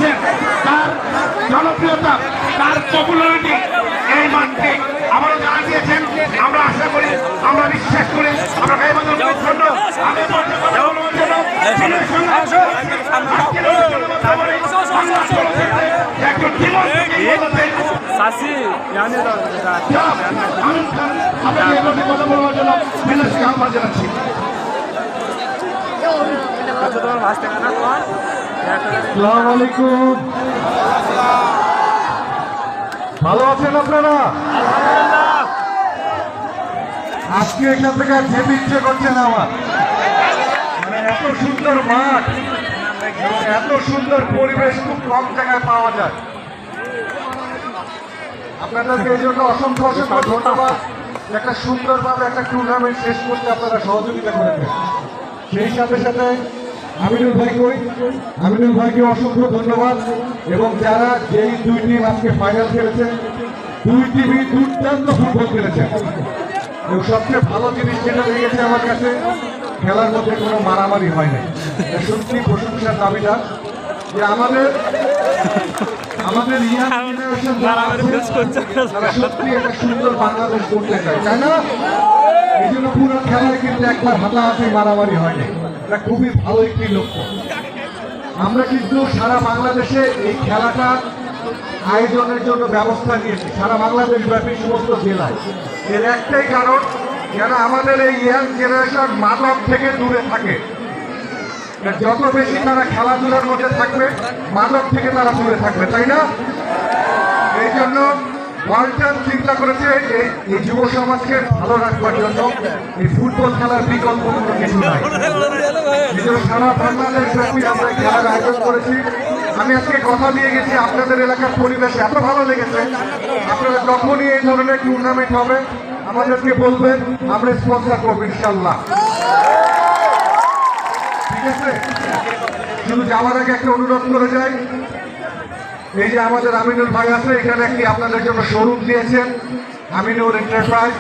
আছেন, তার জনপ্রিয়তা, তার পপুলারিটি এই মাঠে আবারও জানা দিয়েছেন। আমরা আশা করি, আমরা বিশ্বাস করি, আমরা গাইবান্ধার জন্য আমি ভালো আছেন আপনারা? আজকে এখান থেকে যেতে ইচ্ছে করছে না আমার। মানে এত সুন্দর মাঠ, এত সুন্দর পরিবেশ খুব কম জায়গায় পাওয়া যায়। আপনাদেরকে এই জন্য অসংখ্য অসংখ্য ধন্যবাদ। একটা সুন্দরভাবে একটা টুর্নামেন্ট শেষ করতে আপনারা সহযোগিতা করেছেন। সেই সাথে সাথে আমিনুল ভাইকে অসংখ্য ধন্যবাদ। এবং যারা যেই দুই টিম আজকে ফাইনাল খেলেছে, দুই টিমই দুর্দান্ত ফুটবল খেলেছে। এবং সবচেয়ে ভালো জিনিস যেটা লেগেছে আমার কাছে, খেলার মধ্যে কোনো মারামারি হয় না। সত্যি প্রশংসার দাবিদার যে আমাদের ইয়াং জেনারেশন তারা সত্যি একটা সুন্দর বাংলাদেশ করতে চায়, তাই না? এই জন্য পুরো খেলায় কিন্তু একবার হাতাহাতি মারামারি হয়নি। এটা খুবই ভালো একটি লক্ষ্য। আমরা কিন্তু সারা বাংলাদেশে এই খেলাটা আয়োজনের জন্য ব্যবস্থা নিয়েছি, সারা বাংলাদেশ ব্যাপী সমস্ত জেলায়। এর একটাই কারণ, যেন আমাদের এই ইয়াং জেনারেশন মাদক থেকে দূরে থাকে। যত বেশি তারা খেলাধুলার মধ্যে থাকবে, মাদক থেকে তারা দূরে থাকবে, তাই না? এই জন্য ওয়ালটন চিন্তা করেছে এই যুব সমাজকে ভালো রাখবার জন্য এই ফুটবল খেলার বিকল্প কোনো কিছু নাই। এই জন্য সারা বাংলাদেশ ব্যাপী আমরা খেলার আয়োজন করেছি। আমি আজকে কথা দিয়ে গেছি, আপনাদের এলাকার পরিবেশ এত ভালো লেগেছে, আপনারা যখনই এই ধরনের টুর্নামেন্ট হবে আমাদেরকে বলবেন, আমরা স্পন্সর করবো ইনশাল্লাহ। ঠিক আছে? শুধু যাওয়ার আগে একটা অনুরোধ করে যাই, এই যে আমাদের আমিনুল ভাই আছে, এখানে একটি আপনাদের জন্য শোরুম দিয়েছেন, আমিনুল এন্টারপ্রাইজ।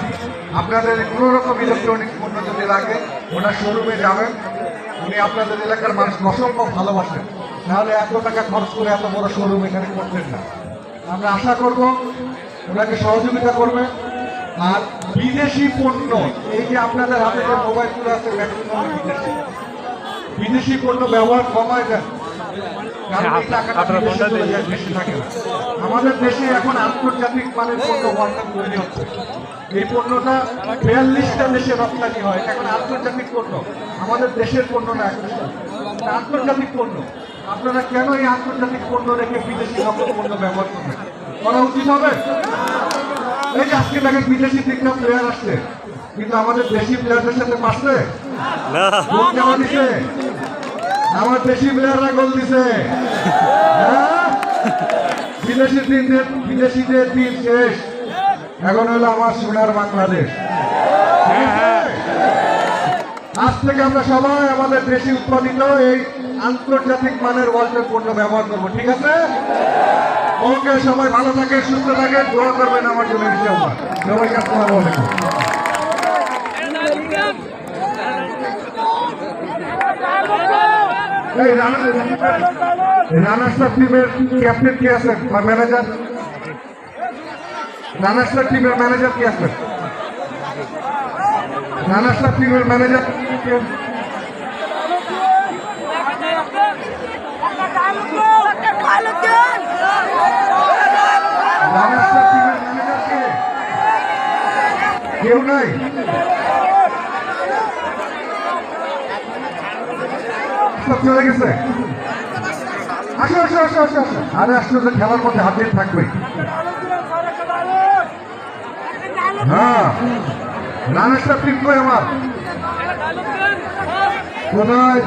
আপনাদের কোনো রকম ইলেকট্রনিক্স পণ্য যদি লাগে ওনার শোরুমে যাবেন। উনি আপনাদের এলাকার মানুষ অসম্ভব ভালোবাসেন, নাহলে এত টাকা খরচ করে এত বড় শোরুম এখানে করতেন না। আমরা আশা করব ওনাকে সহযোগিতা করবে। আর বিদেশি পণ্য, এই যে আপনাদের হাতে যে মোবাইলগুলো আছে ম্যাক্সিমাম বিদেশি পণ্য ব্যবহার কমায় দেন, আমাদের দেশে এখন আন্তর্জাতিক মানের পণ্য ওয়ার্ল্ড তৈরি হচ্ছে। এই পণ্যটা 42টা দেশে রপ্তানি হয়, এখন আন্তর্জাতিক পণ্য, আমাদের দেশের পণ্য না, আন্তর্জাতিক পণ্য। আপনারা কেন এই আন্তর্জাতিক পণ্য রেখে বিদেশি নকল পণ্য ব্যবহার করবেন? করা উচিত হবে। এই যে আজকে দেখেন বিদেশি 3টা প্লেয়ার আসছে, কিন্তু আমাদের দেশি প্লেয়ারদের সাথে পারছে? কেমন দিচ্ছে? আমার দেশি প্লেয়াররা গোল দিছে। বিদেশিদের দিন শেষ, এখন হলো আমার সোনার বাংলাদেশ। আজ থেকে আমরা সবাই আমাদের দেশি উৎপাদিত এই আন্তর্জাতিক মানের ওয়ার্ল্ডের পণ্য ব্যবহার করবো, ঠিক আছে? ওকে, সবাই ভালো থাকে, সুস্থ থাকে, দোয়া করবেন আমার জন্য ইনশাআল্লাহ। সবাইকে আসসালামু আলাইকুম। রানা স্টার টিমের ক্যাপ্টেন কে আছেন বা ম্যানেজার? রানা স্টার টিমের ম্যানেজার কে আছেন? রানা স্টার টিমের ম্যানেজার কেউ নাই? চলে গেছে? আসো আসো আসো আসো আসো। আরে আসলে তো খেলার মধ্যে হাত দিয়ে থাকবে। হ্যাঁ, রানার্সটা টিম কই আমার? কোথায়?